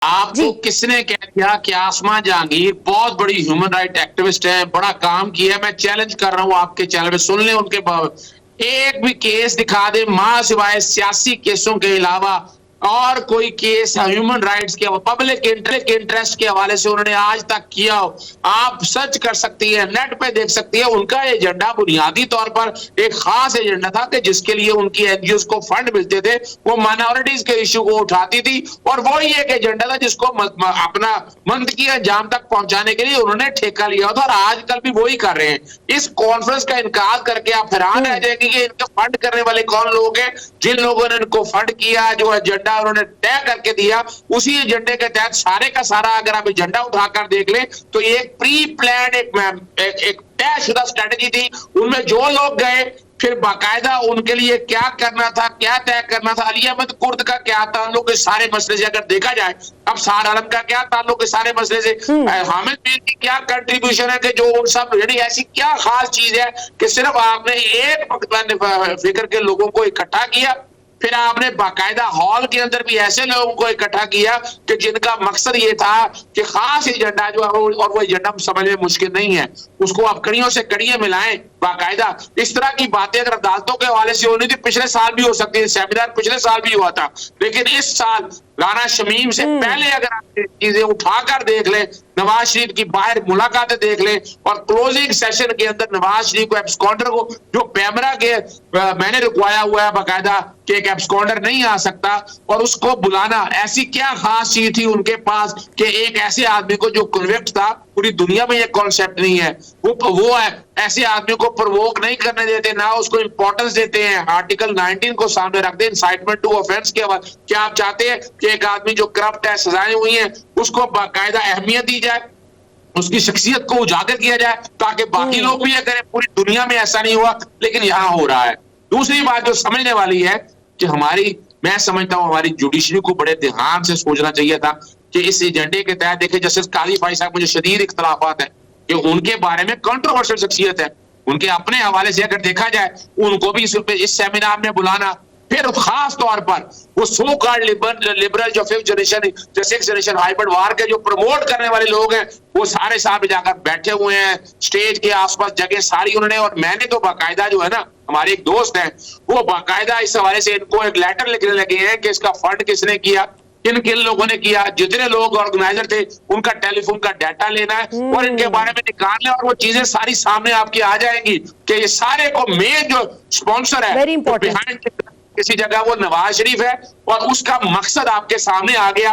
आपको जी। किसने कह दिया कि आसमा जहांगीर बहुत बड़ी ह्यूमन राइट एक्टिविस्ट है, बड़ा काम किया है? मैं चैलेंज कर रहा हूं आपके चैनल पे, सुन लें उनके एक भी केस दिखा दे मां सिवाय सियासी केसों के अलावा और कोई केस ह्यूमन राइट्स के पब्लिक इंटरेस्ट के हवाले से उन्होंने आज तक किया हो। आप सर्च कर सकती है, नेट पे देख सकती है। उनका एजेंडा बुनियादी तौर पर एक खास एजेंडा था कि जिसके लिए उनकी एनजीओ को फंड मिलते थे, वो माइनॉरिटीज के इश्यू को उठाती थी और वही एक एजेंडा था जिसको अपना मंतकी अंजाम तक पहुंचाने के लिए उन्होंने ठेका लिया था और आजकल भी वही कर रहे हैं। इस कॉन्फ्रेंस का इनकार करके आप हैरान रह जाएंगे कि इनके फंड करने वाले कौन लोग हैं। जिन लोगों ने इनको फंड किया, जो एजेंडा उन्होंने तय करके दिया, उसी एजेंडे के तहत सारे का सारा अगर आप एजेंडा उठाकर देख लें तो ये एक प्री प्लान एक तयशुदा स्ट्रेटेजी थी। उनमें जो लोग गए फिर बाकायदा उनके लिए क्या करना था, क्या तय करना था। अली अहमद कुर्द का क्या ताल्लुक इस सारे मसले से अगर देखा जाए, अब सार आलम का क्या ताल्लुक इस सारे मसले से, हामिद मीर की क्या कंट्रीब्यूशन है कि जो उन सब यानी ऐसी क्या खास चीज है कि सिर्फ आपने एक फिक्र के लोगों को इकट्ठा किया, फिर आपने बाकायदा हॉल के अंदर भी ऐसे लोगों को इकट्ठा किया कि जिनका मकसद ये था कि खास एजेंडा जो है और वो एजेंडा समझने में मुश्किल नहीं है, उसको आप कड़ियों से कड़ियां मिलाएं। बाकायदा इस तरह की बातें अगर अदालतों के हवाले से होनी थी, पिछले साल भी हो सकती है, सेमिनार पिछले साल भी हुआ था, लेकिन इस साल राना शमीम से पहले अगर आप चीजें उठाकर देख लें, नवाज शरीफ की बाहर मुलाकातें देख लें और क्लोजिंग सेशन के अंदर नवाज शरीफ को एब्सकॉन्डर को जो पैमरा के मैंने रुकवाया हुआ है बाकायदा कि एक एब्सकॉन्डर नहीं आ सकता और उसको बुलाना, ऐसी क्या खास चीज थी उनके पास कि एक ऐसे आदमी को जो कन्विक्ट था, पूरी दुनिया में ये कॉन्सेप्ट नहीं है, वो है ऐसे आदमी को प्रवोक नहीं करने देते, ना उसको इंपॉर्टेंस देते हैं, आर्टिकल 19 को सामने रखते हैं, इंसाइटमेंट टू ऑफेंस के बाद। क्या आप चाहते हैं कि एक आदमी जो करप्ट है, सजाएं हुई हैं, उसको बाकायदा अहमियत दी जाए, उसकी शख्सियत को उजागर किया जाए ताकि बाकी लोग भी ये करें? पूरी दुनिया में ऐसा नहीं हुआ, लेकिन यहां हो रहा है। दूसरी बात जो समझने वाली है कि मैं समझता हूं हमारी जुडिशरी को बड़े ध्यान से सोचना चाहिए था कि इस एजेंडे के तहत देखे, जस्टिस काली भाई साहब मुझे शदीद इख्तलाफात है कि उनके बारे में कंट्रोवर्शियल शख्सियत है, उनके अपने हवाले से अगर देखा जाए उनको भी इस सेमिनार में बुलाना, फिर खास तौर पर वो सो कॉल्ड लिबरल जो फिफ्थ जनरेशन जो सिक्स जनरेशन हाइब्रिड वार के जो प्रमोट करने वाले लोग हैं, वो सारे साहब जाकर बैठे हुए हैं स्टेज के आसपास, जगह सारी उन्होंने। और मैंने तो बाकायदा जो है ना, हमारे एक दोस्त हैं, वो बाकायदा इस हवाले से इनको एक लेटर लिखने लगे हैं कि इसका फंड किसने किया, किन किन लोगों ने किया, जितने लोग ऑर्गेनाइजर थे उनका टेलीफोन का डाटा लेना है और इनके बारे में निकालना, और वो चीजें सारी सामने आपकी आ जाएंगी कि ये सारे को मेन जो स्पॉन्सर है बिहाइंड किसी जगह वो नवाज शरीफ है और उसका मकसद आपके सामने आ गया।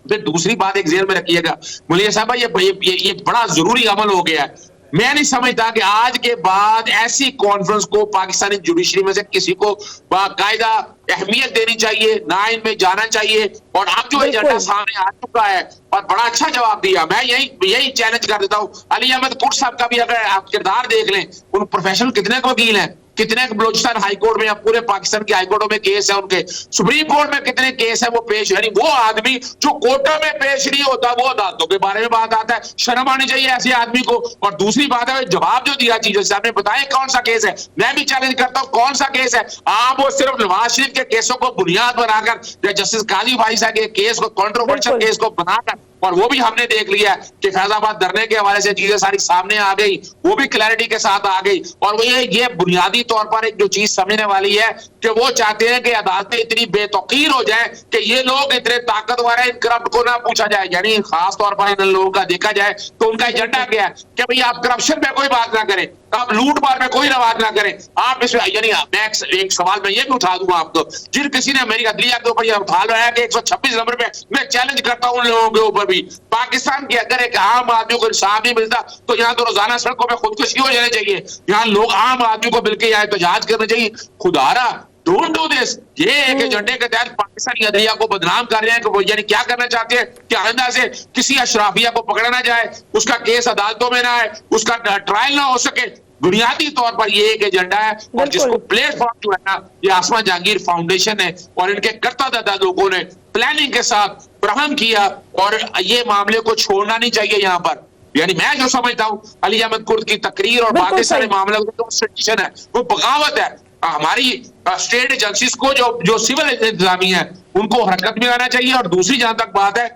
फिर दूसरी बात एक जेल में रखिएगा मुलिया साहब, ये बड़ा जरूरी अमल हो गया है। मैं नहीं समझता कि आज के बाद ऐसी कॉन्फ्रेंस को पाकिस्तानी जुडिशरी में से किसी को बाकायदा अहमियत देनी चाहिए, ना इनमें जाना चाहिए। और अब जो एजेंडा सामने आ चुका है और बड़ा अच्छा जवाब दिया, मैं यही चैलेंज कर देता हूं। अली अहमद कुर्द साहब का भी अगर आप किरदार देख लें, उन प्रोफेशनल कितने वकील हैं, कितने बलोचिस्तान हाईकोर्ट में या पूरे पाकिस्तान के हाईकोर्टों में केस है उनके, सुप्रीम कोर्ट में कितने केस है वो पेश, यानी वो आदमी जो कोर्टों में पेश नहीं होता वो अदालतों के बारे में बात आता है। शर्म आनी चाहिए ऐसे आदमी को। और दूसरी बात है जवाब जो दिया चीजों से, आपने बताया कौन सा केस है, मैं भी चैलेंज करता हूं कौन सा केस है। आप वो सिर्फ नवाज शरीफ के केसों को बुनियाद बनाकर, जस्टिस काली भाई साहब के केस को कॉन्ट्रोवर्शियल केस को बनाकर, और वो भी हमने देख लिया कि फैजाबाद धरने के हवाले से चीजें सारी सामने आ गई, वो भी क्लैरिटी के साथ आ गई। और वो ये बुनियादी तौर पर एक जो चीज समझने वाली है कि वो चाहते हैं कि अदालतें इतनी बेतौकीर हो जाए कि ये लोग इतने ताकतवर है, इन करप्ट को ना पूछा जाए। यानी खास तौर पर इन लोगों का देखा जाए तो उनका एजेंडा क्या है कि भाई आप करप्शन में कोई बात ना करें, आप लूट मार में कोई बात ना करें, आप इसमें यानी मैं एक सवाल मैं ये भी उठा दूंगा आपको, जिन किसी ने मेरी अदलिया के ऊपर यह उठा लगाया कि 126 नंबर पे, मैं चैलेंज करता हूं उन लोगों के ऊपर भी, पाकिस्तान के अगर एक आम आदमी को इंसाफ नहीं मिलता तो यहाँ तो रोजाना सड़कों में खुदकुशी हो जानी चाहिए, यहाँ लोग आम आदमी को मिलकर यहाँ एहतजाज करना चाहिए। खुदारा डोंट डू दिस। ये एक एजेंडे के तहत पाकिस्तानी अदलिया को बदनाम कर रहे हैं कि वो यानी क्या करना चाहते हैं कि आइंदा से किसी अशराफिया को पकड़ा ना जाए, उसका केस अदालतों में ना आए, उसका ट्रायल ना हो सके। बुनियादी तौर पर ये एक एजेंडा है और जिसको प्लेटफॉर्म जो है ना, ये आसमा जहांगीर फाउंडेशन है और इनके कर्ता दादा लोगों ने प्लानिंग के साथ फ्राहम किया और ये मामले को छोड़ना नहीं चाहिए। यहाँ पर यानी मैं जो समझता हूँ अली अहमद कुर्द की तकरीर और बाकी सारे मामले है, वो बगावत है। हमारी स्टेट एजेंसीज को जो सिविल इंतजामी है उनको हरकत में आना चाहिए। और दूसरी जहां तक बात है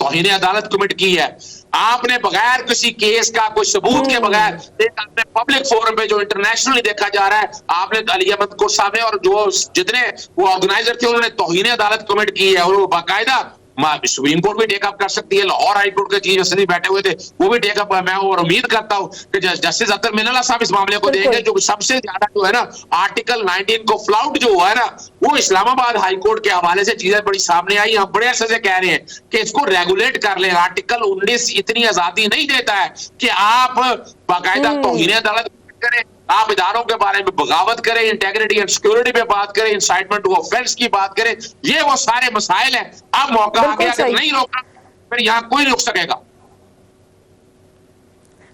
तौहीन अदालत कमिट की है। आपने बगैर किसी केस का, कोई सबूत के बगैर, आपने पब्लिक फोरम पे जो इंटरनेशनली देखा जा रहा है, आपने अली अहमद को साहब ने और जो जितने वो ऑर्गेनाइजर थे उन्होंने तौहीन अदालत कमिट की है, और वो बाकायदा सुप्रीम कोर्ट भी टेकअप कर सकती है, लाहौर हाई कोर्ट के चीफ जस्टिस बैठे हुए थे वो भी टेकअप, मैं और उम्मीद करता हूं कि जस्टिस अतर मिनल्ला साहब इस मामले को देंगे। जो सबसे ज्यादा जो है ना आर्टिकल 19 को फ्लाउट जो हुआ है ना, वो इस्लामाबाद हाई कोर्ट के हवाले से चीजें बड़ी सामने आई। हम बड़े अरसे से कह रहे हैं कि इसको रेगुलेट कर ले। आर्टिकल 19 इतनी आजादी नहीं देता है कि आप बाकायदा तौहीन अदालत करें, आप इदारों के बारे में बगावत करें, इंटेग्रिटी एंड सिक्योरिटी पे बात करें, इंसाइटमेंट टू ऑफेंस की बात करें। ये वो सारे मसाइल हैं। अब मौका आ गया, अगर नहीं रोका फिर यहां कोई रोक सकेगा।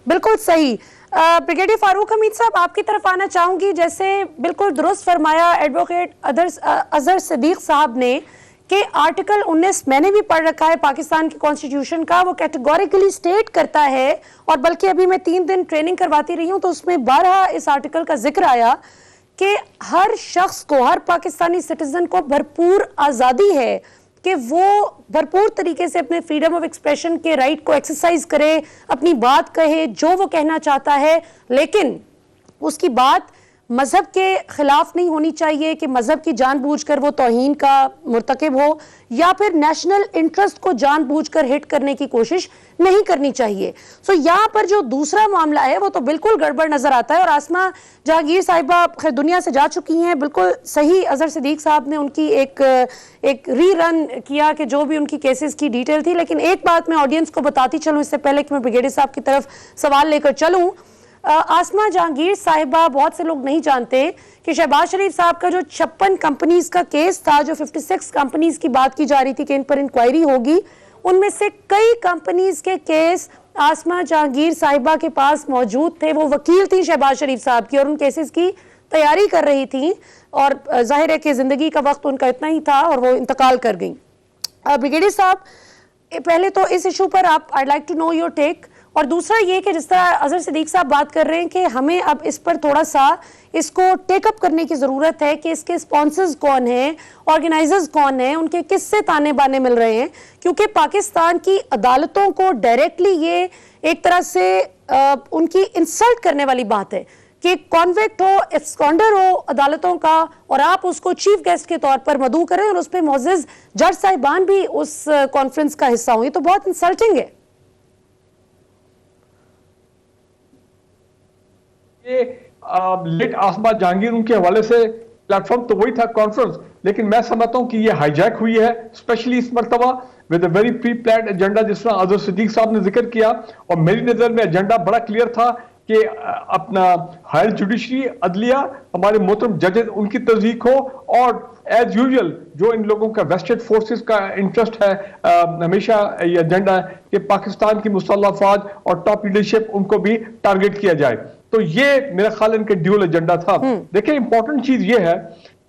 बिल्कुल सही। ब्रिगेडियर फारूक हमीद साहब, आपकी तरफ आना चाहूंगी। जैसे बिल्कुल दुरुस्त फरमाया एडवोकेट अजहर सिद्दीक साहब ने कि आर्टिकल 19 मैंने भी पढ़ रखा है पाकिस्तान के कॉन्स्टिट्यूशन का, वो कैटेगोरिकली स्टेट करता है, और बल्कि अभी मैं 3 दिन ट्रेनिंग करवाती रही हूं तो उसमें 12 इस आर्टिकल का जिक्र आया कि हर शख्स को, हर पाकिस्तानी सिटीजन को भरपूर आज़ादी है कि वो भरपूर तरीके से अपने फ्रीडम ऑफ एक्सप्रेशन के राइट को एक्सरसाइज करे, अपनी बात कहे जो वो कहना चाहता है, लेकिन उसकी बात मजहब के खिलाफ नहीं होनी चाहिए कि मजहब की जानबूझकर वो तौहीन का मुर्तकिब हो, या फिर नेशनल इंटरेस्ट को जानबूझकर हिट करने की कोशिश नहीं करनी चाहिए। सो यहाँ पर जो दूसरा मामला है वो तो बिल्कुल गड़बड़ नजर आता है। और आसमा जहांगीर साहिबा खैर दुनिया से जा चुकी हैं, बिल्कुल सही अजहर सिद्दीक साहब ने उनकी एक रीरन किया कि जो भी उनकी केसेस की डिटेल थी। लेकिन एक बात मैं ऑडियंस को बताती चलूँ इससे पहले कि मैं ब्रिगेडियर साहब की तरफ सवाल लेकर चलूँ। आसमा जहांगीर साहिबा, बहुत से लोग नहीं जानते कि शहबाज शरीफ साहब का जो 56 कंपनीज का केस था, जो 56 कंपनीज की बात की जा रही थी कि इन पर इंक्वायरी होगी, उनमें से कई कंपनीज के केस आसमा जहांगीर साहिबा के पास मौजूद थे। वो वकील थी शहबाज शरीफ साहब की और उन केसेस की तैयारी कर रही थी, और जाहिर है कि जिंदगी का वक्त उनका इतना ही था और वो इंतकाल कर गई। ब्रिगेडियर साहब, पहले तो इस इशू पर आप, I like to know your take, और दूसरा ये कि जिस तरह अजहर सिद्दीक साहब बात कर रहे हैं कि हमें अब इस पर थोड़ा सा इसको टेकअप करने की ज़रूरत है कि इसके स्पॉन्सर्स कौन हैं, ऑर्गेनाइजर्स कौन हैं, उनके किससे ताने बाने मिल रहे हैं, क्योंकि पाकिस्तान की अदालतों को डायरेक्टली ये एक तरह से उनकी इंसल्ट करने वाली बात है कि कॉन्विक्ट हो, एब्सकॉन्डर हो अदालतों का, और आप उसको चीफ गेस्ट के तौर पर मदऊ करें और उस पर मोअज़्ज़ज़ जज साहिबान भी उस कॉन्फ्रेंस का हिस्सा हुई, तो बहुत इंसल्टिंग है। लेट आसमा जहांगीर उनके हवाले से प्लेटफॉर्म तो वही था कॉन्फ्रेंस, लेकिन मैं समझता हूं कि ये हाईजैक हुई है, स्पेशली इस मरतबा with a very pre planned agenda, जिस तरह अजहर सिद्दीक साहब ने जिक्र किया। और मेरी नजर में एजेंडा बड़ा क्लियर था कि अपना हायर जुडिशरी, अदलिया, हमारे मोहतरम जजेस, उनकी तस्दीक हो, और एज यूजुअल जो इन लोगों का वेस्टेड फोर्सेस का इंटरेस्ट है, हमेशा ये एजेंडा है कि पाकिस्तान की मुसल्लह अफवाज और टॉप लीडरशिप उनको भी टारगेट किया जाए। तो ये मेरा ख्याल इनका ड्यूअल एजेंडा था। देखिए, इंपॉर्टेंट चीज ये है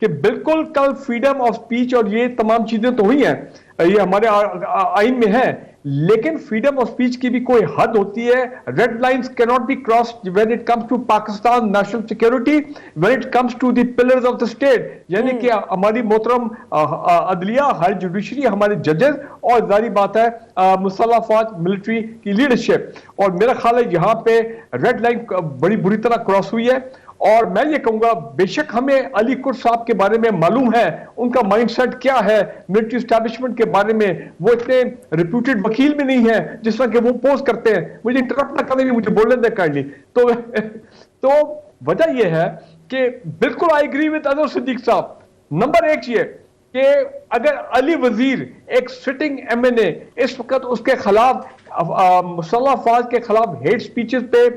कि बिल्कुल कल फ्रीडम ऑफ स्पीच और ये तमाम चीजें तो हुई हैं, ये हमारे आइन में है, लेकिन फ्रीडम ऑफ स्पीच की भी कोई हद होती है। Red lines cannot be crossed when it comes to Pakistan national security, when it comes to the pillars of the state, यानी कि हमारी मोहतरम अदलिया, हायर जुडिशरी, हमारे जजेस, और जारी बात है मुसल्लह अफवाज, मिलिट्री की लीडरशिप। और मेरा ख्याल है यहाँ पे रेड लाइन बड़ी बुरी तरह क्रॉस हुई है। और मैं ये कहूंगा, बेशक हमें अली कुर्द साहब के बारे में मालूम है, उनका माइंडसेट क्या है मिलिट्री एस्टैब्लिशमें के बारे में, वो इतने रिप्यूटेड वकील भी नहीं है जिस तरह के वो पोस्ट करते हैं। मुझे इंटरप्ट ना करें, मुझे बोलने दे काइंडली। तो वजह यह है कि बिल्कुल I agree with Azhar Siddique sahab. Number एक ये कि अगर अली वजीर एक सिटिंग MNA इस वक्त उसके खिलाफ मुसल्लह अफवाज के खिलाफ हेट स्पीचेस पे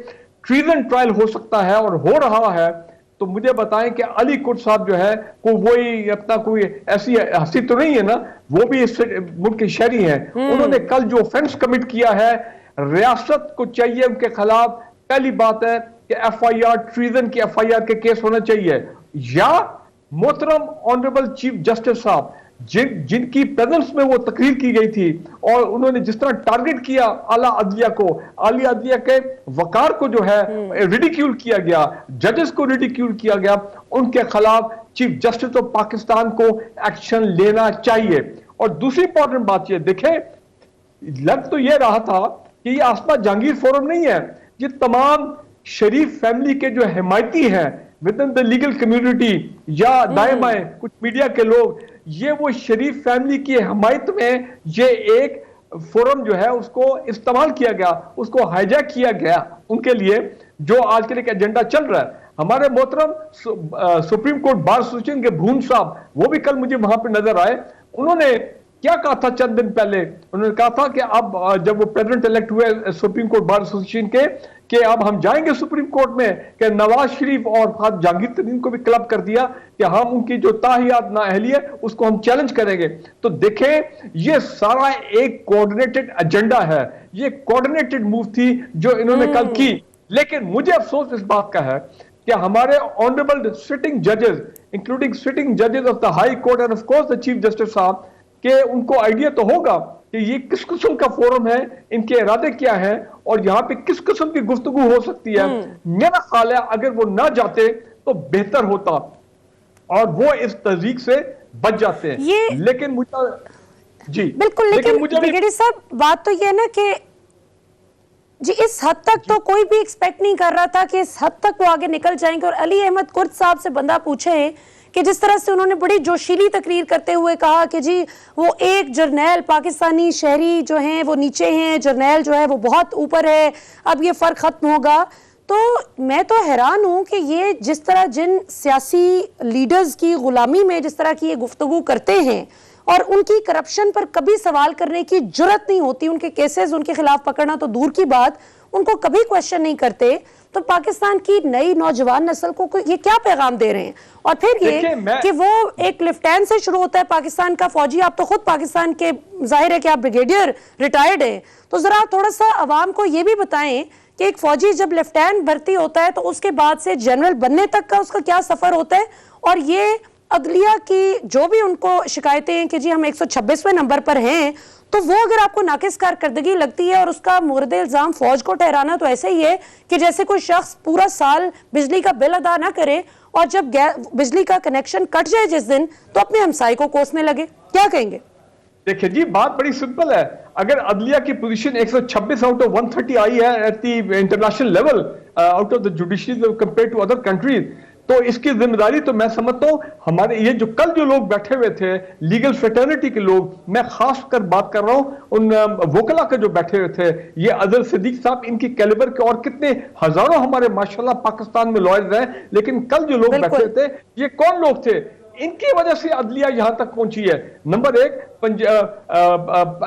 ट्रीजन ट्रायल हो सकता है और हो रहा है, तो मुझे बताएं कि अली कुर्द साहब जो है वही अपना कोई ऐसी हस्ती तो नहीं है ना, वो भी इस मुल्क के शहरी हैं। उन्होंने कल जो ऑफेंस कमिट किया है, रियासत को चाहिए उनके खिलाफ, पहली बात है कि FIR, ट्रीजन की FIR के केस होना चाहिए, या मोहतरम ऑनरेबल चीफ जस्टिस साहब जिनकी प्रेजेंस में वो तकरीर की गई थी, और उन्होंने जिस तरह टारगेट किया आला अदलिया को, आला अदलिया के वकार को जो है रिडिक्यूल किया गया, जजेस को रिडिक्यूल किया गया, उनके खिलाफ चीफ जस्टिस ऑफ पाकिस्तान को एक्शन लेना चाहिए। और दूसरी इंपॉर्टेंट बात ये देखें, लग तो ये रहा था कि ये आसमा जहांगीर फोरम नहीं है, ये तमाम शरीफ फैमिली के जो हिमायती हैं with in the legal community या दाएं बाएं कुछ मीडिया के लोग, ये वो शरीफ फैमिली की हिमायत में ये एक फोरम जो है उसको इस्तेमाल किया गया, उसको हाईजैक किया गया उनके लिए, जो आज के लिए एजेंडा चल रहा है। हमारे मोहतरम सुप्रीम कोर्ट बार एसोसिएशन के भून साहब, वो भी कल मुझे वहां पे नजर आए। उन्होंने क्या कहा था चंद दिन पहले, उन्होंने कहा था कि अब जब वो प्रेसिडेंट इलेक्ट हुए सुप्रीम कोर्ट बार एसोसिएशन के, कि अब हम जाएंगे सुप्रीम कोर्ट में कि नवाज शरीफ और खास जहांगीर तरीन को भी क्लब कर दिया कि हम उनकी जो ताहियात नाअहली है उसको हम चैलेंज करेंगे। तो देखें, ये सारा एक कोऑर्डिनेटेड एजेंडा है, ये कोऑर्डिनेटेड मूव थी जो इन्होंने कल की। लेकिन मुझे अफसोस इस बात का है कि हमारे ऑनरेबल सिटिंग जजेस, इंक्लूडिंग सिटिंग जजेस of the high court end of course the chief justice साहब, कि उनको आइडिया तो होगा कि ये किस किस्म का फोरम है, इनके इरादे क्या हैं और यहाँ पे किस किस्म की गुफ्तगू हो सकती है। मेरा ख्याल है अगर वो ना जाते तो बेहतर होता और वो इस तहरीक से बच जाते हैं। लेकिन मुझे जी बिल्कुल, लेकिन ब्रिगेडियर साहब बात तो ये है ना कि जी इस हद तक तो कोई भी एक्सपेक्ट नहीं कर रहा था कि इस हद तक वो आगे निकल जाएंगे। और अली अहमद कुर्द साहब से बंदा पूछे कि जिस तरह से उन्होंने बड़ी जोशीली तकरीर करते हुए कहा कि जी वो एक जर्नैल पाकिस्तानी शहरी जो हैं वो नीचे हैं, जर्नैल जो है वो बहुत ऊपर है, अब ये फ़र्क ख़त्म होगा। तो मैं तो हैरान हूँ कि ये जिस तरह जिन सियासी लीडर्स की ग़ुलामी में जिस तरह की ये गुफ्तगू करते हैं और उनकी करप्शन पर कभी सवाल करने की जुर्रत नहीं होती, उनके केसेस उनके खिलाफ पकड़ना तो दूर की बात, उनको कभी क्वेश्चन नहीं करते, तो पाकिस्तान की नई नौजवान नस्ल को ये क्या पैगाम दे रहे हैं? और फिर ये कि वो एक लेफ्टिनेंट से शुरू होता है पाकिस्तान का फौजी, आप तो खुद पाकिस्तान के, जाहिर है कि आप ब्रिगेडियर रिटायर्ड हैं, तो जरा थोड़ा सा अवाम को ये भी बताएं कि एक फौजी जब लेफ्टिनेंट भर्ती होता है तो उसके बाद से जनरल बनने तक का उसका क्या सफर होता है। और ये अदलिया की जो भी उनको शिकायतें हैं कि जी हम 126वें नंबर पर हैं, तो वो अगर आपको नाकिस कारकर्दगी लगती है और उसका मुर्द इल्जाम फौज को ठहराना तो ऐसे ही है कि जैसे कोई शख्स पूरा साल बिजली का बिल अदा ना करे और जब बिजली का कनेक्शन कट जाए जिस दिन तो अपने हमसाई को कोसने लगे। क्या कहेंगे? देखिए जी, बात बड़ी सिंपल है। अगर अदलिया की पोजीशन 126 आउट ऑफ 130 आई है at the international level out of the judiciary compare to other countries, तो इसकी जिम्मेदारी तो मैं समझता हूं हमारे ये जो कल जो लोग बैठे हुए थे लीगल फ्रेटर्निटी के लोग, मैं खास कर बात कर रहा हूं उन वोकला के जो बैठे हुए थे, ये अजहर सिद्दीक साहब, इनकी कैलिबर के और कितने हजारों हमारे माशाल्लाह पाकिस्तान में लॉयर्स हैं, लेकिन कल जो लोग बैठे थे ये कौन लोग थे? इनकी वजह से अदलिया यहां तक पहुंची है। नंबर एक,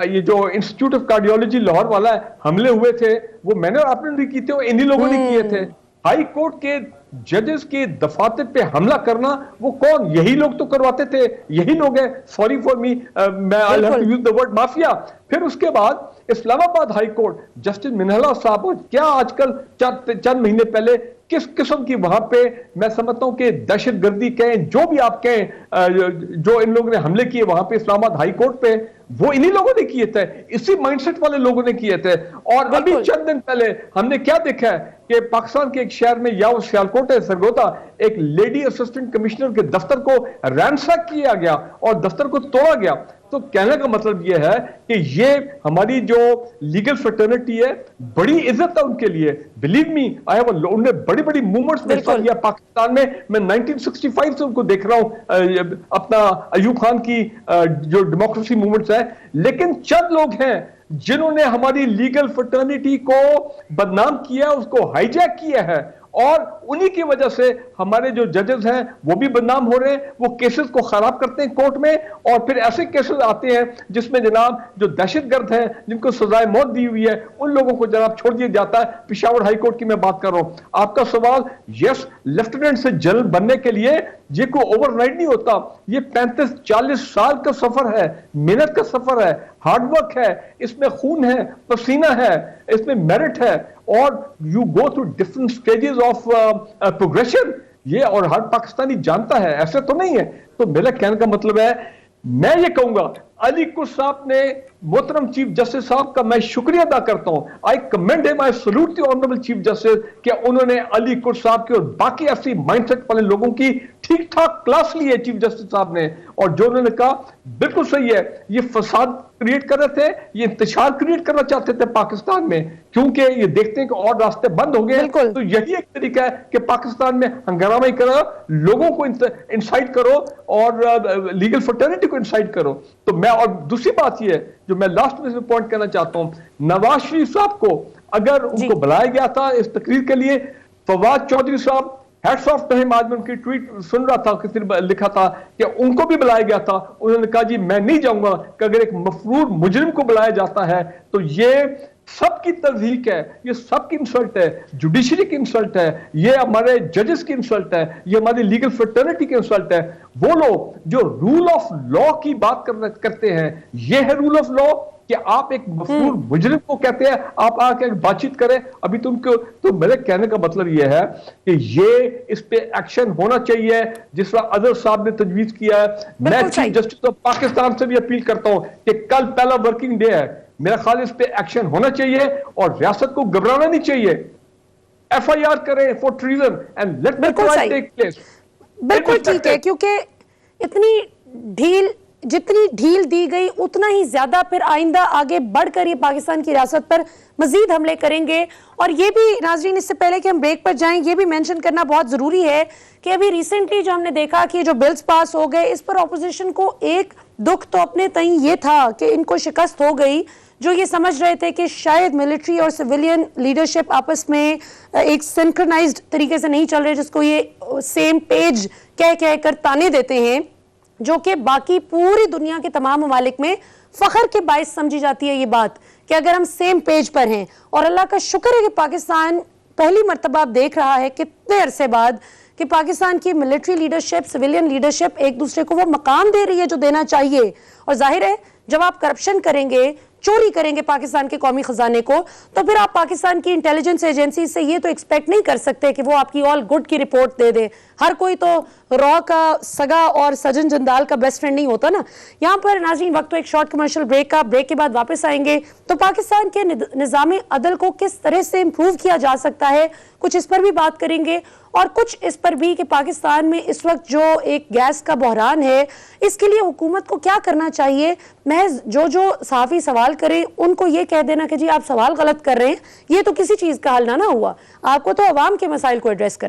ये जो इंस्टीट्यूट ऑफ कार्डियोलॉजी लाहौर वाला है, हमले हुए थे, वो मैंने और आपने नहीं किए थे, वो इन्हीं लोगों ने किए थे। हाई कोर्ट के जजेस के दफातर पे हमला करना, वो कौन? यही लोग तो करवाते थे, यही लोग हैं। सॉरी फॉर मी, मैं I have to use the word mafia. फिर उसके बाद Islamabad high court, justice Minhala sahab, क्या आजकल चंद महीने पहले किस किस्म की वहां पे मैं समझता हूं कि दहशतगर्दी कहें, जो भी आप कहें, जो इन लोगों ने हमले किए वहां पे इस्लामाबाद हाई कोर्ट पे, वो इन्हीं लोगों ने किए थे, इसी माइंडसेट वाले लोगों ने किए थे। और अभी चंद दिन पहले हमने क्या देखा है कि पाकिस्तान के एक शहर में, या वो सियालकोट है सरगोदा, एक लेडी असिस्टेंट कमिश्नर के दफ्तर को रैंसैक किया गया और दफ्तर को तोड़ा गया। तो कहने का मतलब यह है कि ये हमारी जो लीगल फ्रेटर्निटी है, बड़ी इज्जत है उनके लिए। बिलीव मी, आई हैव, उन्होंने बड़ी बड़ी मूवमेंट्स में हिस्सा लिया पाकिस्तान में। मैं 1965 से उनको देख रहा हूं, अपना अयूब खान की जो डेमोक्रेसी मूवमेंट्स है। लेकिन चंद लोग हैं जिन्होंने हमारी लीगल फ्रेटर्निटी को बदनाम किया, उसको हाईजैक किया है, और उन्हीं की वजह से हमारे जो जजेस हैं वो भी बदनाम हो रहे हैं। वो केसेस को खराब करते हैं कोर्ट में, और फिर ऐसे केसेस आते हैं जिसमें जनाब जो दहशतगर्द हैं, जिनको सजाए मौत दी हुई है, उन लोगों को जनाब छोड़ दिया जाता है। पिशावर हाई कोर्ट की मैं बात कर रहा हूं। आपका सवाल, यस, लेफ्टिनेंट से जनरल बनने के लिए ये कोई ओवरनाइट नहीं होता। ये 35-40 साल का सफर है, मेहनत का सफर है, हार्डवर्क है, इसमें खून है, पसीना है, इसमें मेरिट है, और you go through different stages of progression. ये और हर पाकिस्तानी जानता है, ऐसे तो नहीं है। तो मेरा कहने का मतलब है, मैं ये कहूंगा, अली कुर्द साहब ने मोहतरम चीफ जस्टिस साहब का मैं शुक्रिया अदा करता हूं। I commend him, I salute the honourable chief justice कि उन्होंने अली कुर्ट साहब की और बाकी ऐसी माइंडसेट वाले लोगों की ठीक ठाक क्लास ली है चीफ जस्टिस साहब ने, और जो उन्होंने कहा बिल्कुल सही है। ये फसाद क्रिएट कर रहे थे, ये इंतशार क्रिएट करना चाहते थे पाकिस्तान में, क्योंकि ये देखते हैं कि और रास्ते बंद हो गए, तो यही एक तरीका है कि पाकिस्तान में हंगामा ही करो, लोगों को इंसाइट करो और लीगल फर्टर्निटी को इंसाइट करो। तो मैं, और दूसरी बात ये है जो मैं लास्ट में पॉइंट करना चाहता हूं, नवाज शरीफ साहब को अगर उनको बुलाया गया था इस तकरीर के लिए, फवाद चौधरी साहब, हैट्स ऑफ टू हिम, आज मैं उनकी ट्वीट सुन रहा था, किसी ने लिखा था कि उनको भी बुलाया गया था, उन्होंने कहा जी मैं नहीं जाऊंगा, कि अगर एक मफरूर मुजरिम को बुलाया जाता है तो ये सबकी तज़हीक है, ये सबकी इंसल्ट है, जुडिशरी की इंसल्ट है, ये हमारे जजेस की इंसल्ट है, ये हमारी लीगल फ्रेटर्निटी की इंसल्ट है। वो लोग जो रूल ऑफ लॉ की बात करते हैं, ये है रूल ऑफ लॉ कि आप एक मफरूर मुजरिम को कहते हैं आप आके बातचीत करें। अभी तुमको, तो मेरे कहने का मतलब यह है कि ये इस पे एक्शन होना चाहिए जिस तरह अजहर साहब ने तजवीज किया है। मैं चीफ जस्टिस ऑफ पाकिस्तान से भी अपील करता हूं कि कल पहला वर्किंग डे है, मेरा ख्याल इस पे एक्शन होना चाहिए और रियासत को घबराना नहीं चाहिए। FIR करें for treason and let the trial take place. बिल्कुल ठीक है, क्योंकि जितनी ढील दी गई उतना ही ज्यादा फिर आइंदा आगे बढ़कर ये पाकिस्तान की रियासत पर मजीद हमले करेंगे। और ये भी नाजरीन, इससे पहले कि हम ब्रेक पर जाएं, ये भी मेंशन करना बहुत जरूरी है कि अभी रिसेंटली जो हमने देखा कि जो बिल्स पास हो गए, इस पर ऑपोजिशन को एक दुख तो अपने तई ये था कि इनको शिकस्त हो गई, जो ये समझ रहे थे कि शायद मिलिट्री और सिविलियन लीडरशिप आपस में एक सिंक्रोनाइज्ड तरीके से नहीं चल रहे, जिसको ये सेम पेज कह कर ताने देते हैं, जो कि बाकी पूरी दुनिया के तमाम ममालिक में फख्र के बायस समझी जाती है ये बात कि अगर हम सेम पेज पर हैं। और अल्लाह का शुक्र है कि पाकिस्तान पहली मर्तबा आप देख रहा है कितने अरसे बाद कि पाकिस्तान की मिलिट्री लीडरशिप, सिविलियन लीडरशिप एक दूसरे को वो मकाम दे रही है जो देना चाहिए। और जाहिर है जब आप करप्शन करेंगे, चोरी करेंगे पाकिस्तान के कौमी खजाने को, तो फिर आप पाकिस्तान की इंटेलिजेंस एजेंसी से ये तो एक्सपेक्ट नहीं कर सकते कि वो आपकी ऑल गुड की रिपोर्ट दे दे। हर कोई तो रॉ का सगा और सजन जंदाल का बेस्ट फ्रेंड नहीं होता ना। यहाँ पर नाज़रीन वक्त तो एक शॉर्ट कमर्शियल ब्रेक का, ब्रेक के बाद वापस आएंगे तो पाकिस्तान के निज़ाम अदल को किस तरह से इम्प्रूव किया जा सकता है, कुछ इस पर भी बात करेंगे, और कुछ इस पर भी कि पाकिस्तान में इस वक्त जो एक गैस का बहरान है, इसके लिए हुकूमत को क्या करना चाहिए। महज जो सहाफ़ी सवाल करें उनको ये कह देना कि जी आप सवाल गलत कर रहे हैं, ये तो किसी चीज़ का हल ना हुआ, आपको तो अवाम के मसाइल को एड्रेस करना है।